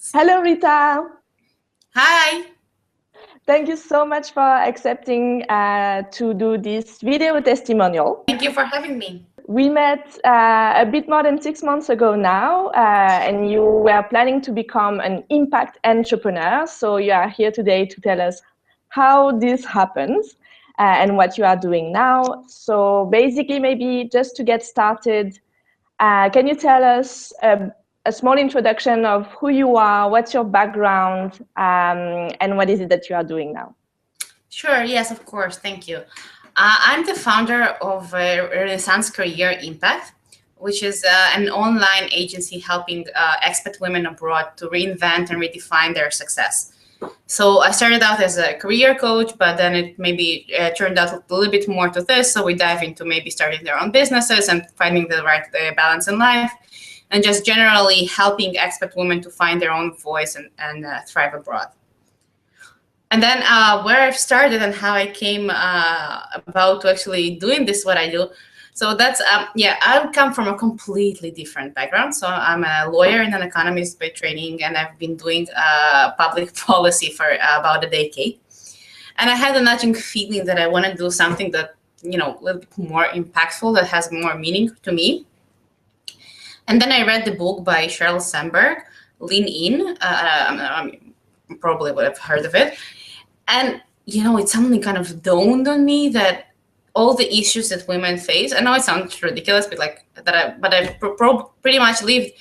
Hello, Rita. Hi. Thank you so much for accepting to do this video testimonial. Thank you for having me. We met a bit more than 6 months ago now, and you were planning to become an impact entrepreneur. So you are here today to tell us how this happens and what you are doing now. So basically, maybe just to get started, can you tell us a small introduction of who you are, what's your background, and what is it that you are doing now? Sure, yes, of course. Thank you. I'm the founder of Renaissance Career Impact, which is an online agency helping expat women abroad to reinvent and redefine their success. So I started out as a career coach, but then it maybe turned out a little bit more to this. So we dive into maybe starting their own businesses and finding the right balance in life, and just generally helping expat women to find their own voice and thrive abroad. And then where I've started and how I came about to actually doing this, what I do. So that's, yeah, I come from a completely different background. So I'm a lawyer and an economist by training, and I've been doing public policy for about a decade. And I had a nudging feeling that I want to do something that, a little bit more impactful, that has more meaning to me. And then I read the book by Sheryl Sandberg, Lean In. Probably would have heard of it. And, it suddenly kind of dawned on me that all the issues that women face, I know it sounds ridiculous, but I've pretty much lived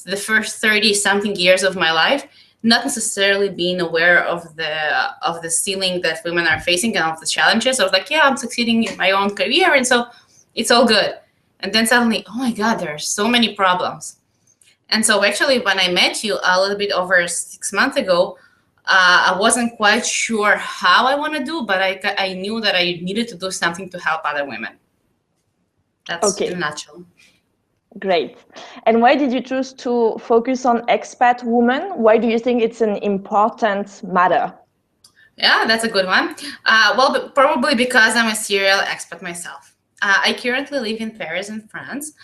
the first 30 something years of my life, not necessarily being aware of the ceiling that women are facing and of the challenges. I was like, yeah, I'm succeeding in my own career, and so it's all good. And then suddenly, oh my God, there are so many problems. And so actually, when I met you a little bit over 6 months ago, I wasn't quite sure how I want to do, but I knew that I needed to do something to help other women. That's in a Okay, nutshell. great. And why did you choose to focus on expat women? Why do you think it's an important matter? Yeah, that's a good one. Well, probably because I'm a serial expat myself. I currently live in Paris in France.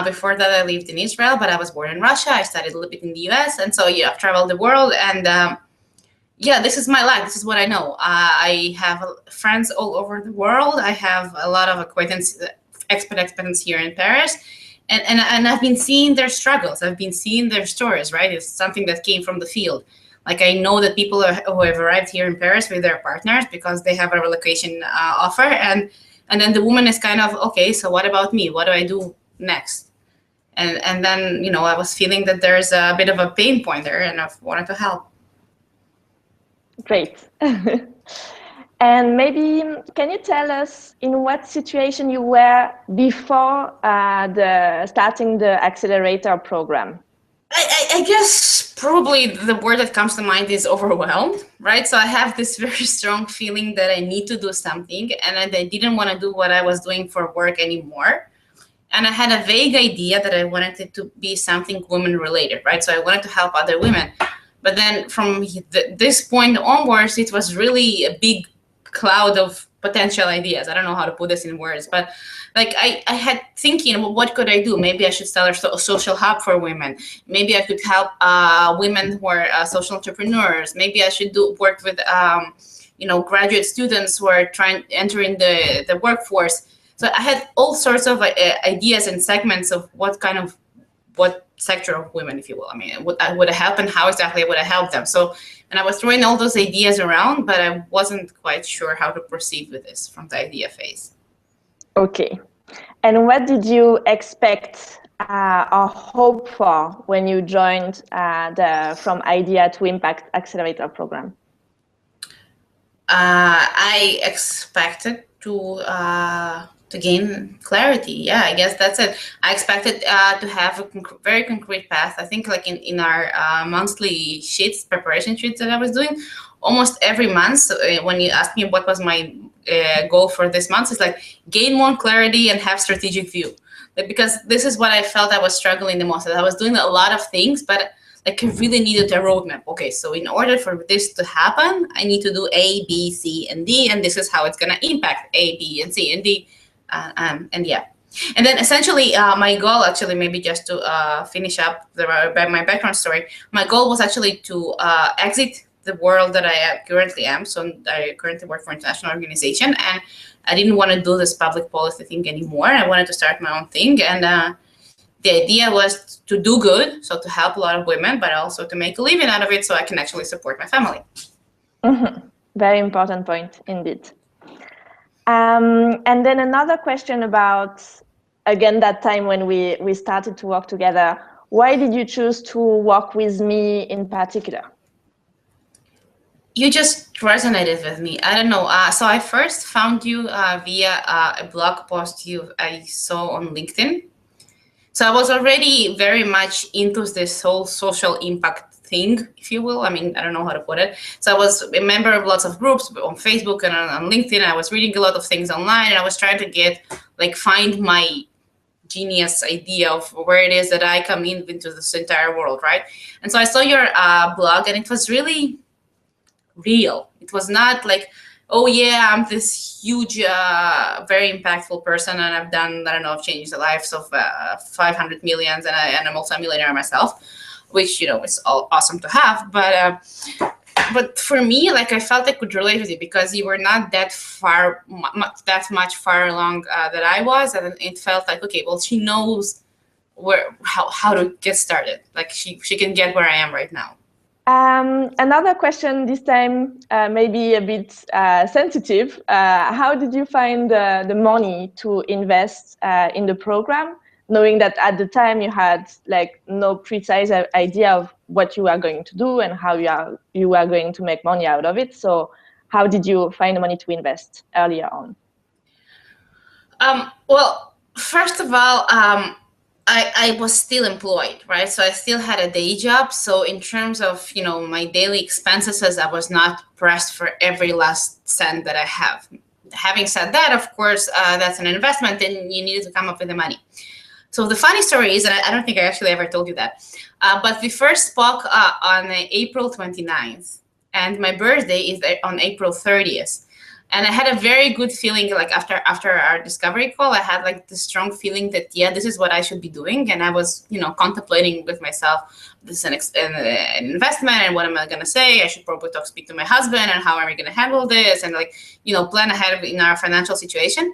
Before that, I lived in Israel, but I was born in Russia. I studied a little bit in the US. And so, yeah, I've traveled the world. And yeah, this is my life. This is what I know. I have friends all over the world. I have a lot of acquaintances, expats here in Paris. And I've been seeing their struggles. I've been seeing their stories, right? It's something that came from the field. Like I know that people who have arrived here in Paris with their partners because they have a relocation offer. And then the woman is kind of, okay, so what about me? What do I do next? And then, I was feeling that there's a bit of a pain point there, and I wanted to help. Great. And maybe can you tell us in what situation you were before starting the accelerator program? I guess probably the word that comes to mind is overwhelmed, right? So I have this very strong feeling that I need to do something, and I didn't want to do what I was doing for work anymore. And I had a vague idea that I wanted it to be something women related, right? So I wanted to help other women. But then from this point onwards, it was really a big cloud of potential ideas. I don't know how to put this in words, but like I had thinking, well, what could I do? Maybe I should start a social hub for women. Maybe I could help women who are social entrepreneurs. Maybe I should work with graduate students who are trying entering the workforce. So I had all sorts of ideas and segments of what sector of women, if you will. I mean, would I help, and how exactly would I help them? So, and I was throwing all those ideas around, but I wasn't quite sure how to proceed with this from the idea phase. Okay. And what did you expect or hope for when you joined the From Idea to Impact Accelerator program? I expected to gain clarity. Yeah, I guess that's it. I expected to have a very concrete path. I think like in our monthly sheets, preparation sheets that I was doing, almost every month, when you ask me what was my goal for this month, it's like gain more clarity and have strategic view. Like, because this is what I felt I was struggling the most. I was doing a lot of things, but like I really needed a roadmap. Okay, so in order for this to happen, I need to do A, B, C, and D, and this is how it's gonna impact A, B, and C, and D, and yeah. And then essentially, my goal actually, maybe just to finish up my background story, my goal was actually to exit the world that I currently am. So I currently work for an international organization, and I didn't want to do this public policy thing anymore. I wanted to start my own thing, and the idea was to do good, so to help a lot of women, but also to make a living out of it, so I can actually support my family. Mm-hmm. Very important point, indeed. And then another question about, again, that time when we started to work together. Why did you choose to work with me in particular? You just resonated with me. I don't know. So I first found you via a blog post I saw on LinkedIn. So I was already very much into this whole social impact thing, if you will. I mean, I don't know how to put it. So I was a member of lots of groups on Facebook and on LinkedIn. I was reading a lot of things online, and I was trying to find my genius idea of where it is that I come into this entire world, right? And so I saw your blog, and it was really real. It was not like, oh yeah, I'm this huge, very impactful person, and I've done, I don't know, I've changed the lives of 500 millions, and I'm also a millionaire myself, which, is all awesome to have. But for me, like, I felt I could relate with you because you were not that much far along that I was, and it felt like, okay, well, she knows how to get started. Like, she can get where I am right now. Another question, this time maybe a bit sensitive. How did you find the money to invest in the program, knowing that at the time you had no precise idea of what you are going to do and how you are going to make money out of it? So how did you find the money to invest earlier on? Well, first of all, I was still employed, right? So I still had a day job. So in terms of, my daily expenses, I was not pressed for every last cent that I have. Having said that, of course, that's an investment, and you needed to come up with the money. So the funny story is, and I don't think I actually ever told you that, but we first spoke on April 29th, and my birthday is on April 30th. And I had a very good feeling, like after our discovery call, I had like this strong feeling that, yeah, this is what I should be doing. And I was, contemplating with myself, this is an investment, and what am I going to say? I should probably speak to my husband, and how are we going to handle this? And plan ahead in our financial situation.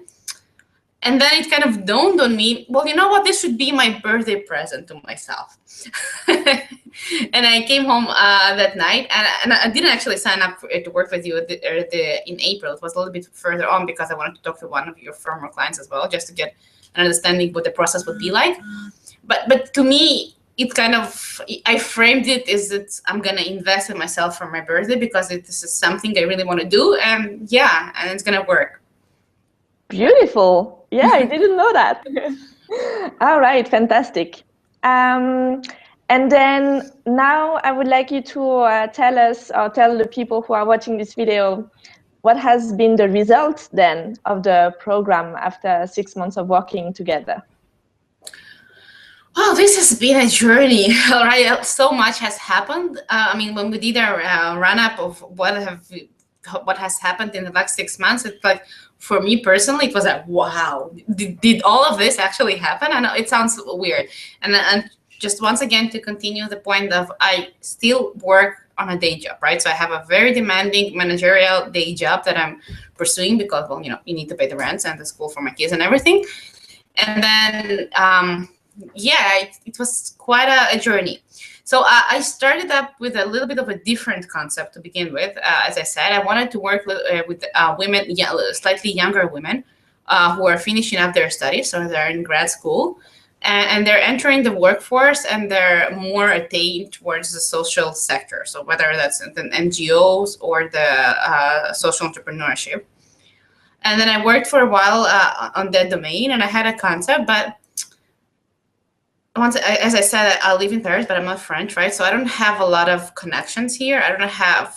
And then it kind of dawned on me, well, you know what? This should be my birthday present to myself. And I came home that night, and I didn't actually sign up to work with you in April. It was a little bit further on because I wanted to talk to one of your former clients as well, just to get an understanding what the process would be like. But to me, it kind of, I framed it as that I'm going to invest in myself for my birthday because this is something I really want to do. And yeah, and it's going to work. Beautiful. Yeah, I didn't know that. All right, fantastic. And then now I would like you to tell us, or tell the people who are watching this video, what has been the result then of the program after 6 months of working together? Well, this has been a journey, all right? So much has happened. When we did our run-up of what has happened in the last 6 months, it's like, for me personally, it was like, wow, did all of this actually happen? I know it sounds weird. And just once again, to continue the point of, I still work on a day job, right? So I have a very demanding managerial day job that I'm pursuing because, well, you need to pay the rents and the school for my kids and everything. And then, it was quite a journey. So I started up with a little bit of a different concept to begin with. As I said, I wanted to work with women, slightly younger women who are finishing up their studies, so they're in grad school, and they're entering the workforce, and they're more attained towards the social sector. So whether that's the NGOs or the social entrepreneurship. And then I worked for a while on that domain, and I had a concept, but as I said, I live in Paris, but I'm not French, right? So I don't have a lot of connections here. I don't have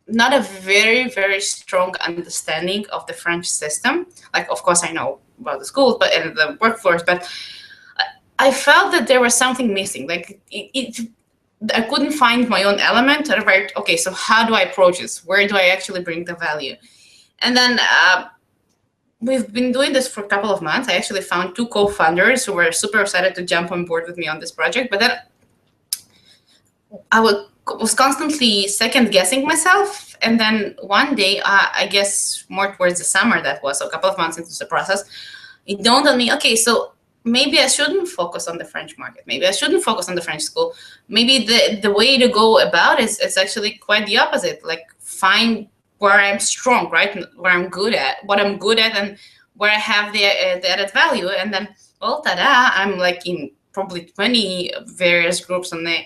not a very, very strong understanding of the French system. Like, of course, I know about the schools, and the workforce, but I felt that there was something missing. Like, I couldn't find my own element. Right? Okay, so how do I approach this? Where do I actually bring the value? And then we've been doing this for a couple of months. I actually found two co-founders who were super excited to jump on board with me on this project. But then was constantly second guessing myself. And then one day, I guess more towards the summer, that was a couple of months into the process, it dawned on me, okay, so maybe I shouldn't focus on the French market. Maybe I shouldn't focus on the French school. Maybe the way to go about it is actually quite the opposite. Like find where I'm strong, right? Where I'm good at, what I'm good at, and where I have the added value. And then, well, tada, I'm like in probably 20 various groups on the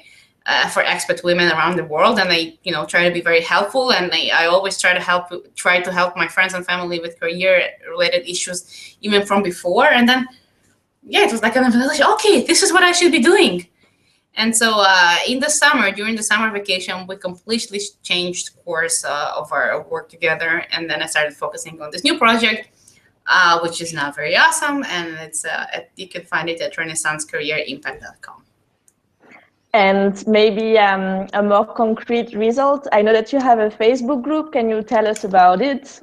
for expat women around the world, and I, try to be very helpful. And I always try to help my friends and family with career-related issues, even from before. And then, yeah, it was like okay, this is what I should be doing. And so in the summer, during the summer vacation, we completely changed course of our work together. And then I started focusing on this new project, which is now very awesome. And it's you can find it at renaissancecareerimpact.com. And maybe a more concrete result. I know that you have a Facebook group. Can you tell us about it?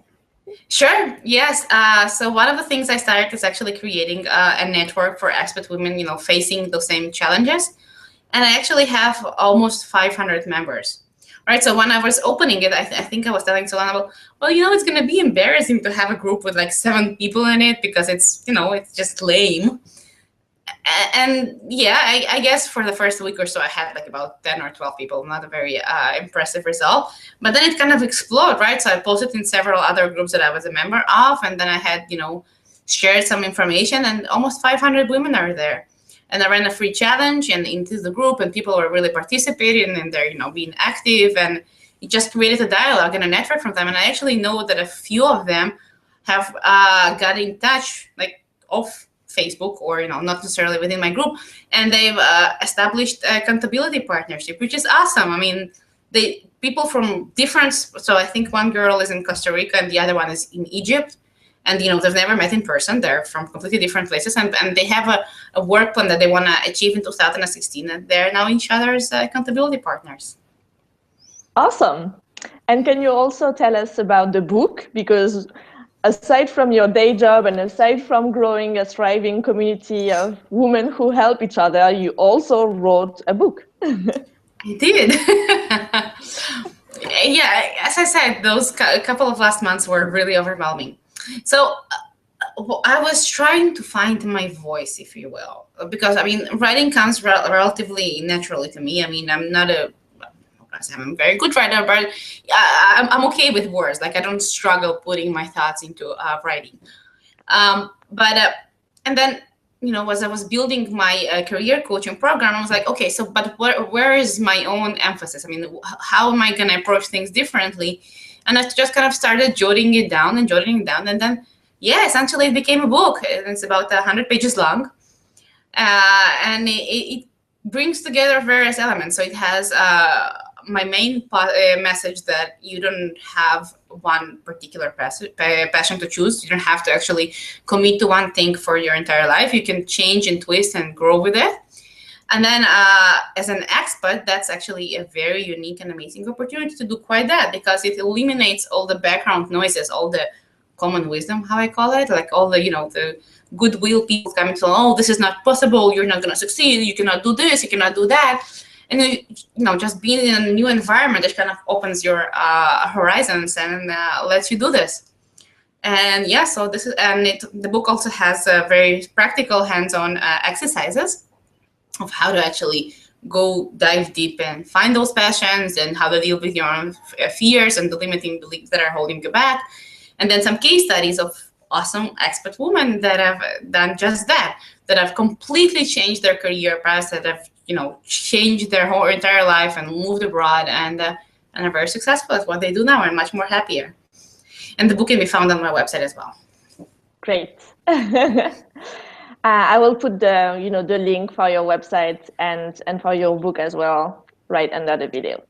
Sure. Yes. So one of the things I started is actually creating a network for expat women, facing those same challenges. And I actually have almost 500 members. Right. So when I was opening it, I think I was telling Solana, well, it's going to be embarrassing to have a group with like 7 people in it because it's, it's just lame. And yeah, I guess for the first week or so, I had like about 10 or 12 people, not a very impressive result. But then it kind of exploded, right? So I posted in several other groups that I was a member of. And then I had, shared some information, and almost 500 women are there. And I ran a free challenge and into the group, and people were really participating, and they're, being active. And it just created a dialogue and a network from them. And I actually know that a few of them have got in touch, like off Facebook or, not necessarily within my group. And they've established accountability partnership, which is awesome. I mean, people from different, so I think one girl is in Costa Rica and the other one is in Egypt. And, they've never met in person. They're from completely different places. And they have a work plan that they want to achieve in 2016. And they're now each other's accountability partners. Awesome. And can you also tell us about the book? Because aside from your day job and aside from growing a thriving community of women who help each other, you also wrote a book. I did. Yeah, as I said, those couple of last months were really overwhelming. So I was trying to find my voice, if you will, because, writing comes relatively naturally to me. I'm not I'm a very good writer, but I'm okay with words. Like, I don't struggle putting my thoughts into writing. And then, as I was building my career coaching program, I was like, okay, so, but where is my own emphasis? How am I going to approach things differently? And I just kind of started jotting it down. And then, yeah, essentially it became a book. It's about 100 pages long. And it brings together various elements. So it has my main message that you don't have one particular passion to choose. You don't have to actually commit to one thing for your entire life. You can change and twist and grow with it. And then as an expat, that's actually a very unique and amazing opportunity to do quite that, because it eliminates all the background noises, all the common wisdom, how I call it, like all the, the goodwill people coming to, oh, this is not possible, you're not going to succeed, you cannot do this, you cannot do that. And, just being in a new environment, it kind of opens your horizons and lets you do this. And yeah, so this is, and the book also has very practical hands-on exercises of how to actually go dive deep and find those passions and how to deal with your own fears and the limiting beliefs that are holding you back. And then some case studies of awesome expat women that have done just that have completely changed their career paths, that have, changed their whole entire life and moved abroad and are very successful at what they do now and much more happier. And the book can be found on my website as well. Great. I will put the link for your website and for your book as well right under the video.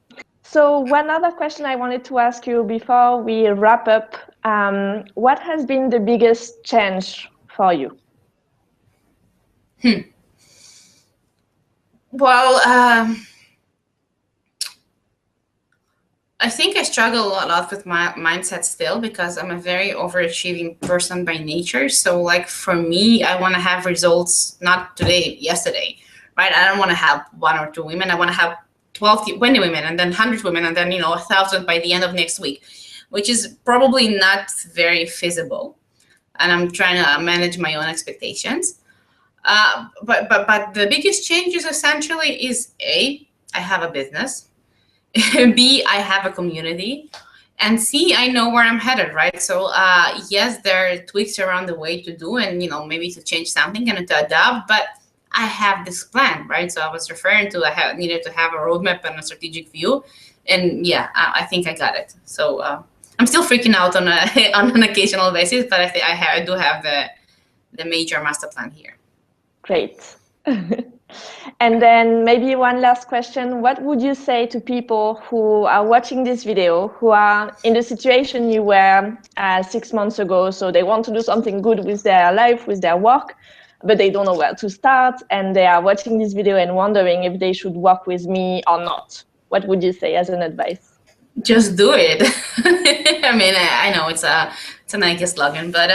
So one other question I wanted to ask you before we wrap up, what has been the biggest change for you? Well, I think I struggle a lot with my mindset still because I'm a very overachieving person by nature. So, like for me, I want to have results not today, yesterday, right? I don't want to have one or two women. I want to have 12, 20 women, and then 100 women, and then 1,000 by the end of next week, which is probably not very feasible. And I'm trying to manage my own expectations. But the biggest changes essentially is A, I have a business. B, I have a community, and C, I know where I'm headed, right? So yes, there are tweaks around the way to do, and maybe to change something and to adapt, but I have this plan, right? So I was referring to needed to have a roadmap and a strategic view, and yeah, I think I got it. So I'm still freaking out on a on an occasional basis, but I do have the major master plan here. Great. And then maybe one last question. What would you say to people who are watching this video, who are in the situation you were 6 months ago? So they want to do something good with their life, with their work, but they don't know where to start. And they are watching this video and wondering if they should work with me or not. What would you say as an advice? Just do it. I mean, I know it's a Nike slogan, but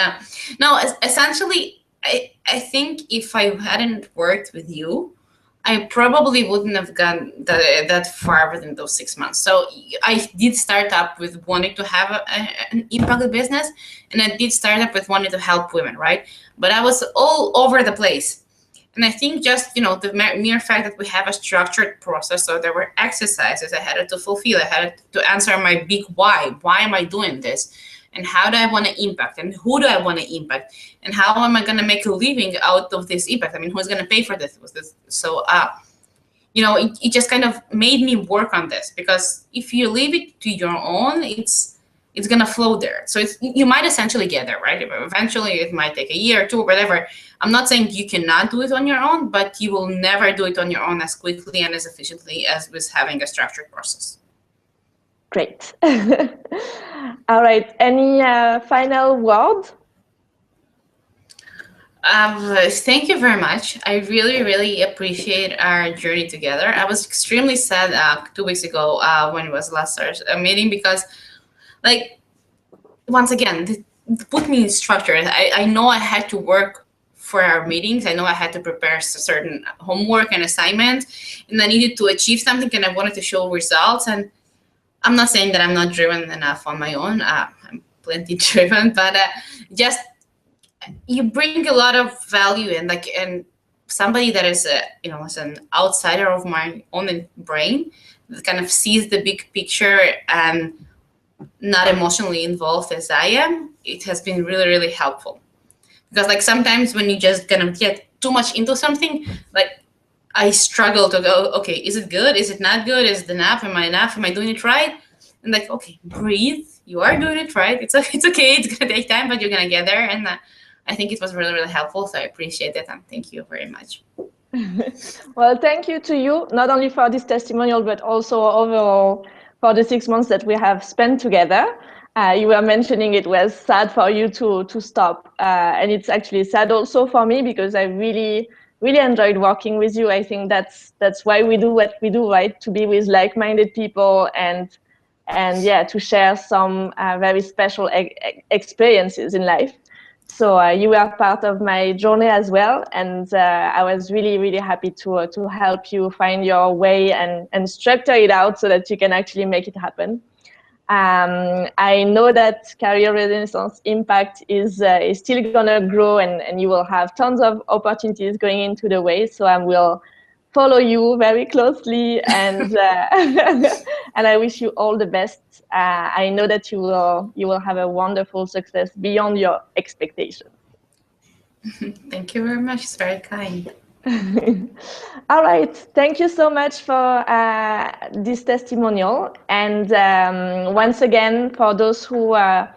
no, essentially, I think if I hadn't worked with you, I probably wouldn't have gone that far within those 6 months. So I did start up with wanting to have an impact business, and I did start up with wanting to help women, right? But I was all over the place. And I think just, the mere fact that we have a structured process, so there were exercises I had to fulfill, I had to answer my big why. Why am I doing this? And how do I want to impact? And who do I want to impact? And how am I going to make a living out of this impact? I mean, who's going to pay for this? So, it just kind of made me work on this, because if you leave it to your own, it's gonna flow there. So you might essentially get there, right? Eventually, it might take a year or two, or whatever. I'm not saying you cannot do it on your own, but you will never do it on your own as quickly and as efficiently as with having a structured process. Great. All right. Any final word? Thank you very much. I really, really appreciate our journey together. I was extremely sad 2 weeks ago when it was last meeting, because, like, once again, put me in structure. I know I had to work for our meetings. I know I had to prepare certain homework and assignments, and I needed to achieve something, and I wanted to show results. And I'm not saying that I'm not driven enough on my own. I'm plenty driven, but just you bring a lot of value, and somebody that is as an outsider of my own brain, that kind of sees the big picture and not emotionally involved as I am, it has been really, really helpful. Because, like, sometimes when you just kind of get too much into something, like, I struggle to go, okay, is it good? Is it not good? Is it enough? Am I enough? Am I doing it right? And, like, okay, breathe. You are doing it right. It's okay. It's gonna take time, but you're gonna get there. And I think it was really, really helpful. So I appreciate it, and thank you very much. Well, thank you to you, not only for this testimonial, but also overall for the 6 months that we have spent together. You were mentioning it was sad for you to stop, and it's actually sad also for me, because I really enjoyed working with you. I think that's why we do what we do, right? To be with like-minded people and yeah, to share some very special experiences in life. So you were part of my journey as well, and I was really happy to help you find your way and structure it out so that you can actually make it happen. I know that Career Renaissance Impact is still gonna grow, and you will have tons of opportunities going into the way. So I will follow you very closely, and and I wish you all the best. I know that you will have a wonderful success beyond your expectations. Thank you very much. It's very kind. All right. Thank you so much for this testimonial. And once again, for those who are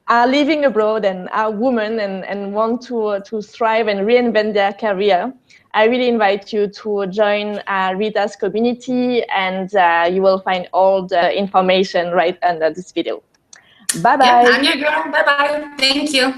living abroad and are women and want to thrive and reinvent their career, I really invite you to join Rita's community, and you will find all the information right under this video. Bye-bye. Yeah, I'm your girl. Bye-bye. Thank you.